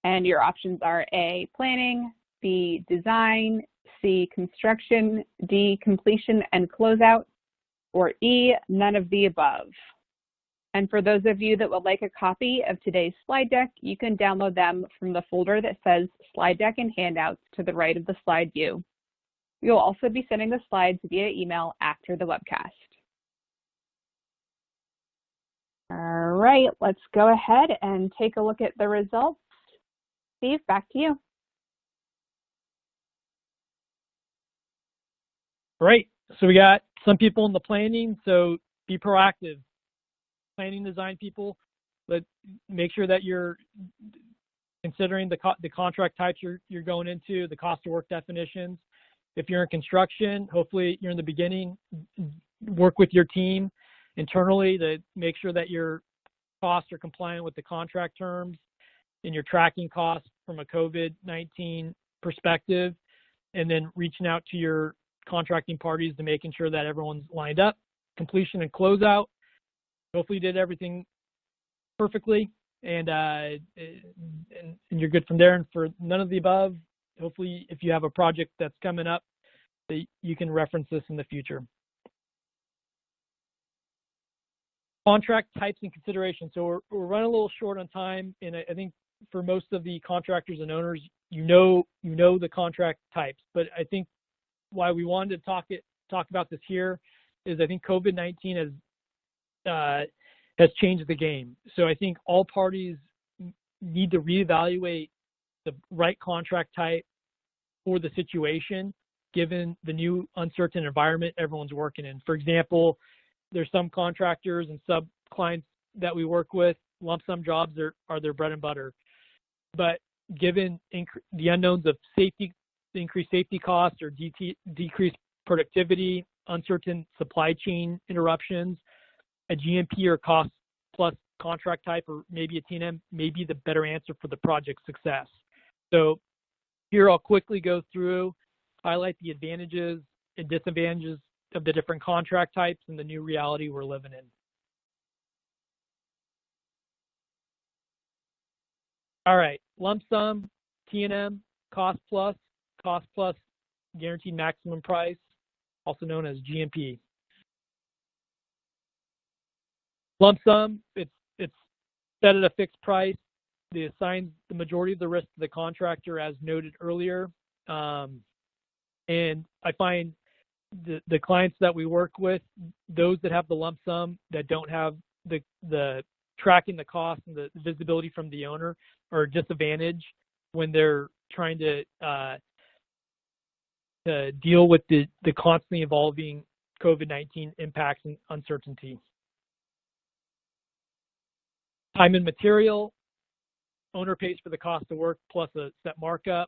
And your options are A, planning, B, design, C, construction, D, completion and closeout, or E, none of the above. And for those of you that would like a copy of today's slide deck, you can download them from the folder that says Slide Deck and Handouts to the right of the slide view. We will also be sending the slides via email after the webcast. All right, let's go ahead and take a look at the results. Steve, back to you.
Great. So we got some people in the planning, so be proactive. Planning design people, but make sure that you're considering the contract types you're going into, the cost of work definitions. If you're in construction, hopefully you're in the beginning, work with your team internally to make sure that your costs are compliant with the contract terms and you're tracking costs from a COVID-19 perspective, and then reaching out to your contracting parties to making sure that everyone's lined up. Completion and closeout. Hopefully you did everything perfectly and you're good from there. And for none of the above, hopefully if you have a project that's coming up, that you can reference this in the future. Contract types and considerations. So we're running a little short on time, and I think for most of the contractors and owners, you know the contract types. But I think why we wanted to talk about this here is I think COVID-19 has changed the game. So I think all parties need to reevaluate the right contract type for the situation, given the new uncertain environment everyone's working in. For example, there's some contractors and sub-clients that we work with, lump sum jobs are their bread and butter. But given the unknowns of safety, increased safety costs or decreased productivity, uncertain supply chain interruptions, a GMP or cost plus contract type, or maybe a T&M may be the better answer for the project success. So here I'll quickly go through, highlight the advantages and disadvantages of the different contract types and the new reality we're living in. All right, lump sum, T&M, cost plus guaranteed maximum price, also known as GMP. Lump sum, it's set at a fixed price. They assign the majority of the risk to the contractor, as noted earlier. And I find the clients that we work with, those that have the lump sum that don't have the tracking the cost and the visibility from the owner, are a disadvantage when they're trying to deal with the constantly evolving COVID-19 impacts and uncertainty. Time and material, owner pays for the cost of work plus a set markup.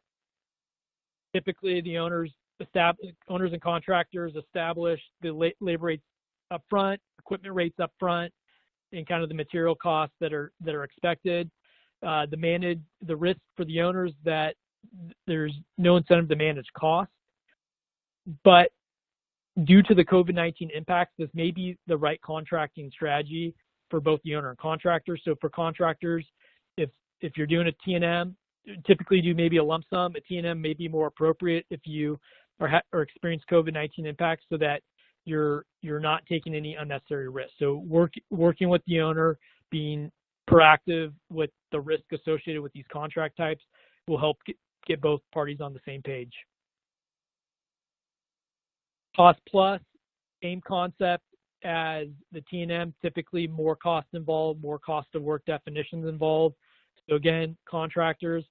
Typically, the owners and contractors establish the labor rates up front, equipment rates up front, and kind of the material costs that are expected. The risk for the owners that there's no incentive to manage costs. But due to the COVID-19 impacts, this may be the right contracting strategy for both the owner and contractors. So for contractors, if you're doing a T&M, typically do maybe a lump sum. A T&M may be more appropriate if you or experience COVID-19 impacts, so that you're not taking any unnecessary risk. So working with the owner, being proactive with the risk associated with these contract types will help get both parties on the same page. Cost plus, same concept as the T&M, typically more cost involved, more cost of work definitions involved. So again, contractors,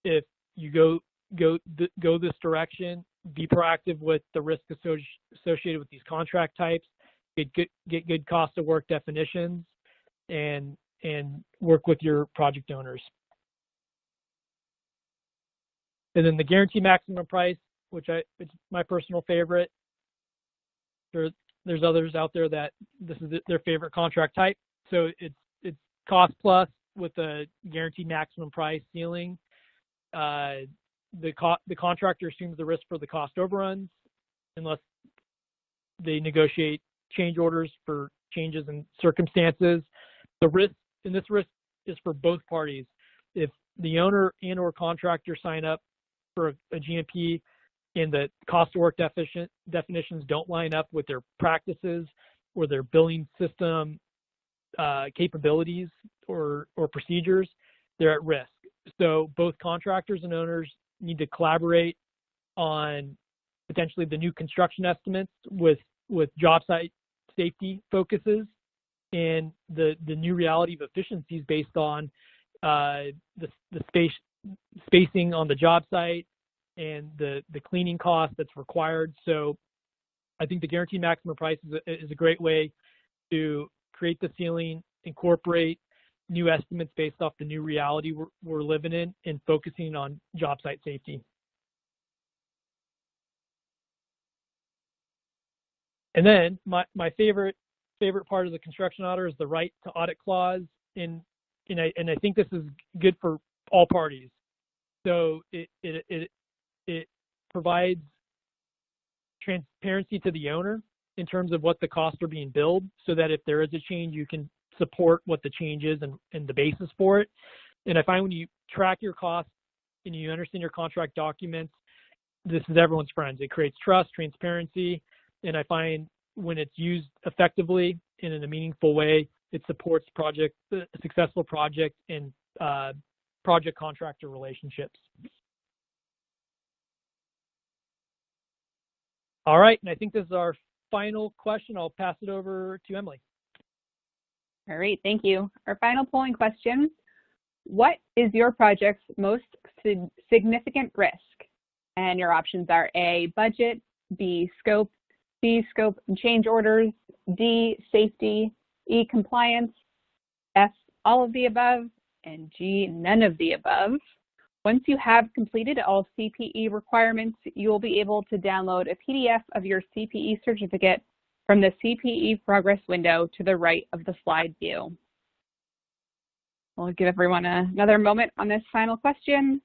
if you go this direction, be proactive with the risk associated with these contract types, get good cost of work definitions, and work with your project owners. And then the guarantee maximum price, it's my personal favorite. There's others out there that this is their favorite contract type. So it's cost plus with a guaranteed maximum price ceiling. The contractor assumes the risk for the cost overruns unless they negotiate change orders for changes in circumstances. The risk, and this risk is for both parties. If the owner and or contractor sign up for a GMP and the cost of work definitions don't line up with their practices or their billing system capabilities or procedures, they're at risk. So both contractors and owners need to collaborate on potentially the new construction estimates with job site safety focuses and the new reality of efficiencies based on the spacing on the job site and the cleaning cost that's required. So I think the guaranteed maximum price is a great way to create the ceiling, incorporate new estimates based off the new reality we're living in, and focusing on job site safety. And then my favorite part of the construction auditor is the right to audit clause, and I think this is good for all parties. So it provides transparency to the owner in terms of what the costs are being billed, so that if there is a change, you can support what the change is and the basis for it. And I find when you track your costs and you understand your contract documents, this is everyone's friends. It creates trust, transparency, and I find when it's used effectively and in a meaningful way, it supports a successful project and project contractor relationships. All right, and I think this is our final question. I'll pass it over to Emily.
All right, thank you. Our final polling question: what is your project's most significant risk? And your options are A, budget, B, scope, C, scope and change orders, D, safety, E, compliance, F, all of the above, and G, none of the above. Once you have completed all CPE requirements, you will be able to download a PDF of your CPE certificate from the CPE progress window to the right of the slide view. We'll give everyone another moment on this final question.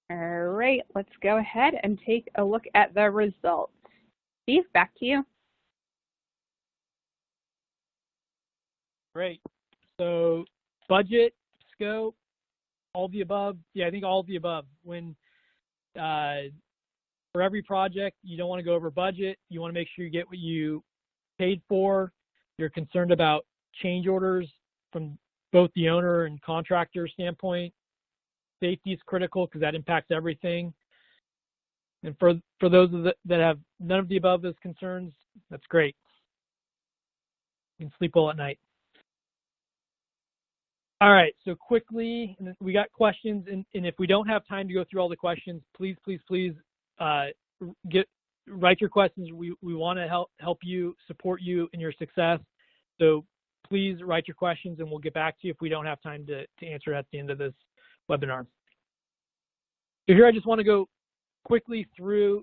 All right, let's go ahead and take a look at the results. Steve, back to you.
Great. So budget, scope, all the above. Yeah, I think all of the above. When for every project, you don't want to go over budget. You want to make sure you get what you paid for. You're concerned about change orders from both the owner and contractor standpoint. Safety is critical because that impacts everything. And for those that have none of the above as concerns, that's great. You can sleep well at night. All right, so quickly, we got questions, and if we don't have time to go through all the questions, please write your questions. We want to help you, support you in your success. So please write your questions, and we'll get back to you if we don't have time to answer at the end of this webinar. So here I just want to go quickly through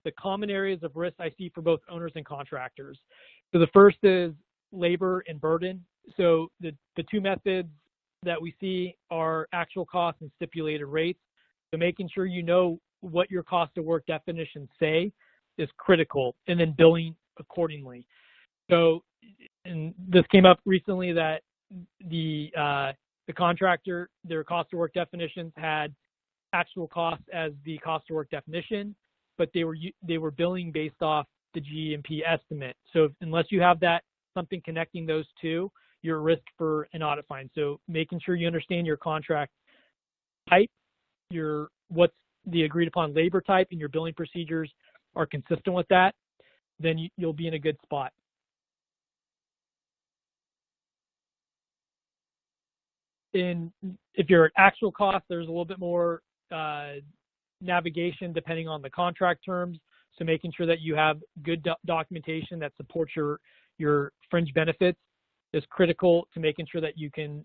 the common areas of risk I see for both owners and contractors. So the first is labor and burden. So the two methods that we see are actual costs and stipulated rates. So making sure you know what your cost of work definitions say is critical, and then billing accordingly. So, and this came up recently that the contractor, their cost of work definitions had actual costs as the cost of work definition, but they were billing based off the GMP estimate. So unless you have something connecting those two, you're at risk for an audit fine. So making sure you understand your contract type, what's the agreed upon labor type, and your billing procedures are consistent with that, then you'll be in a good spot. And if you're at actual cost, there's a little bit more navigation depending on the contract terms. So making sure that you have good documentation that supports your fringe benefits is critical to making sure that you can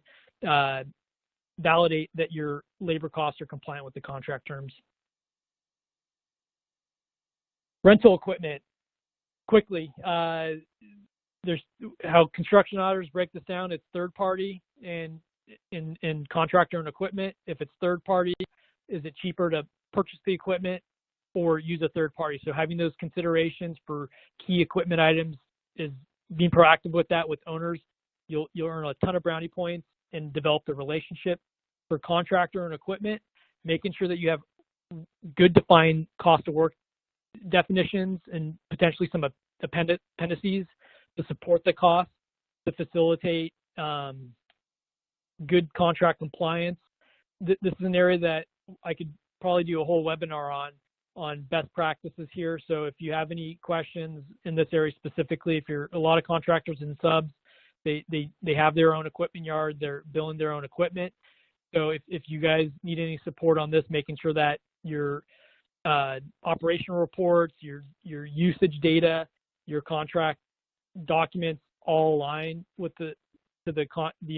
validate that your labor costs are compliant with the contract terms. Rental equipment, quickly. There's how construction auditors break this down. It's third party and in contractor and equipment. If it's third party, is it cheaper to purchase the equipment or use a third party? So having those considerations for key equipment items is being proactive with that with owners, you'll earn a ton of brownie points and develop the relationship. For contractor and equipment, making sure that you have good defined cost of work definitions and potentially some appendices to support the cost to facilitate good contract compliance. This is an area that I could probably do a whole webinar on best practices here. So if you have any questions in this area specifically, if you're a lot of contractors and subs, they have their own equipment yard, they're billing their own equipment. So if you guys need any support on this, making sure that your operational reports, your usage data, your contract documents all align with the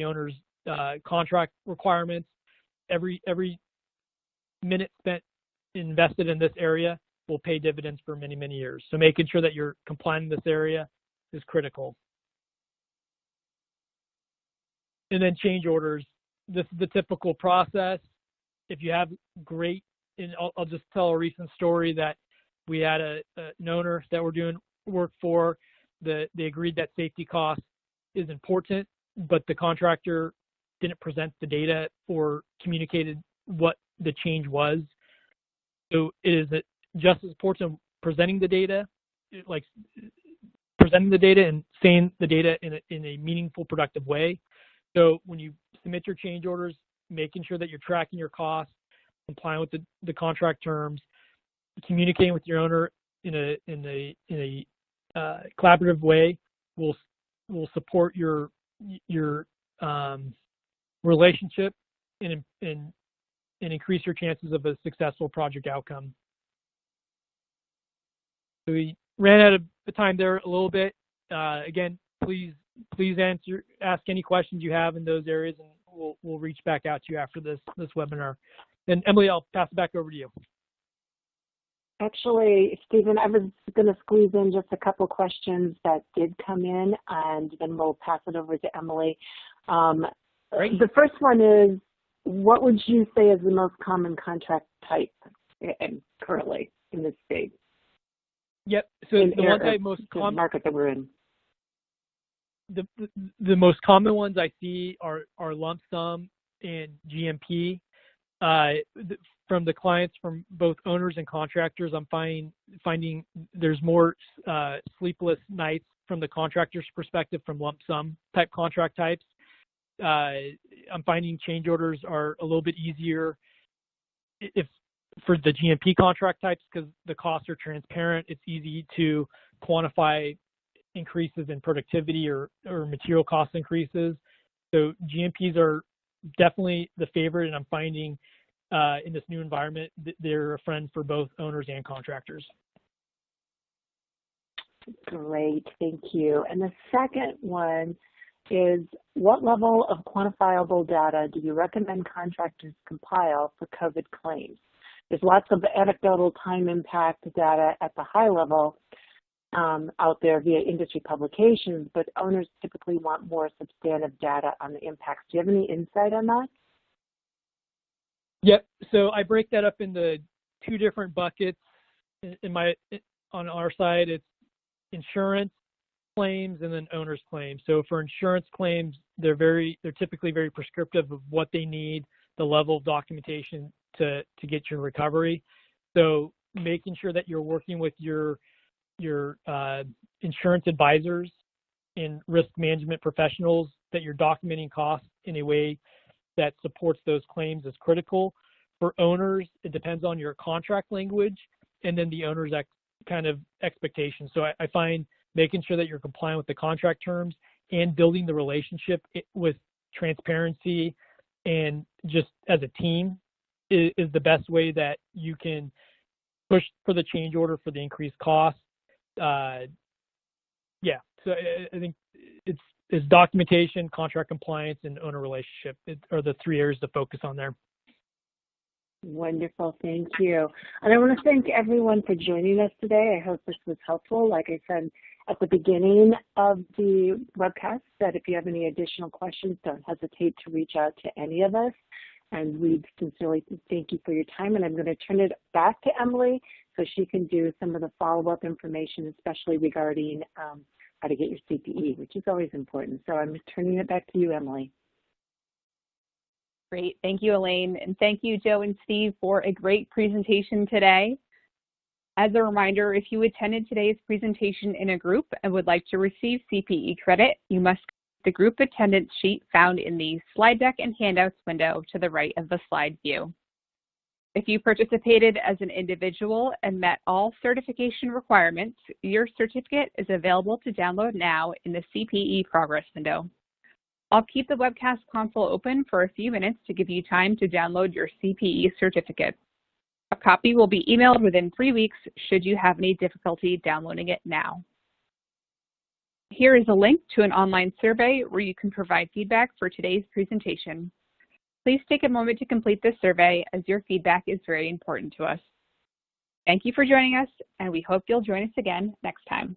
owner's contract requirements. Every minute spent invested in this area will pay dividends for many, many years. So making sure that you're compliant in this area is critical. And then change orders. This is the typical process. If you have great, and I'll just tell a recent story that we had an owner that we're doing work for. They agreed that safety cost is important, but the contractor didn't present the data or communicated what the change was. So it is just as important presenting the data, like presenting the data and saying the data in a meaningful, productive way. So when you submit your change orders, making sure that you're tracking your costs, complying with the contract terms, communicating with your owner in a collaborative way will support your relationship and increase your chances of a successful project outcome. So we ran out of the time there a little bit. Again, please ask any questions you have in those areas, and we'll reach back out to you after this webinar. And Emily, I'll pass it back over to you.
Actually, Stephen, I was going to squeeze in just a couple questions that did come in, and then we'll pass it over to Emily.
Great.
The first one is, what would you say is the most common contract type currently in this state?
Yep. So the one type most common
market that we're in.
The most common ones I see are lump sum and GMP. From the clients, from both owners and contractors, I'm finding there's more sleepless nights from the contractor's perspective from lump sum type contract types. I'm finding change orders are a little bit easier if for the GMP contract types because the costs are transparent. It's easy to quantify increases in productivity or material cost increases. So GMPs are definitely the favorite, and I'm finding in this new environment they're a friend for both owners and contractors.
Great, thank you. And the second one is, what level of quantifiable data do you recommend contractors compile for COVID claims? There's lots of anecdotal time impact data at the high level out there via industry publications, but owners typically want more substantive data on the impacts. Do you have any insight on that?
Yep. So I break that up into two different buckets. On our side, it's insurance claims and then owner's claims. So for insurance claims, they're typically very prescriptive of what they need, the level of documentation to get your recovery. So making sure that you're working with your insurance advisors and risk management professionals, that you're documenting costs in a way that supports those claims is critical. For owners, it depends on your contract language and then the owner's kind of expectations. So I find making sure that you're compliant with the contract terms and building the relationship with transparency and just as a team is the best way that you can push for the change order for the increased cost. So I think it's documentation, contract compliance, and owner relationship are the three areas to focus on there.
Wonderful, thank you. And I want to thank everyone for joining us today. I hope this was helpful. Like I said at the beginning of the webcast, that if you have any additional questions, don't hesitate to reach out to any of us. And we sincerely thank you for your time. And I'm going to turn it back to Emily so she can do some of the follow-up information, especially regarding how to get your CPE, which is always important. So I'm turning it back to you, Emily.
Great. Thank you, Elaine. And thank you, Joe and Steve, for a great presentation today. As a reminder, if you attended today's presentation in a group and would like to receive CPE credit, you must complete the group attendance sheet found in the slide deck and handouts window to the right of the slide view. If you participated as an individual and met all certification requirements, your certificate is available to download now in the CPE progress window. I'll keep the webcast console open for a few minutes to give you time to download your CPE certificate. A copy will be emailed within 3 weeks should you have any difficulty downloading it now. Here is a link to an online survey where you can provide feedback for today's presentation. Please take a moment to complete this survey as your feedback is very important to us. Thank you for joining us, and we hope you'll join us again next time.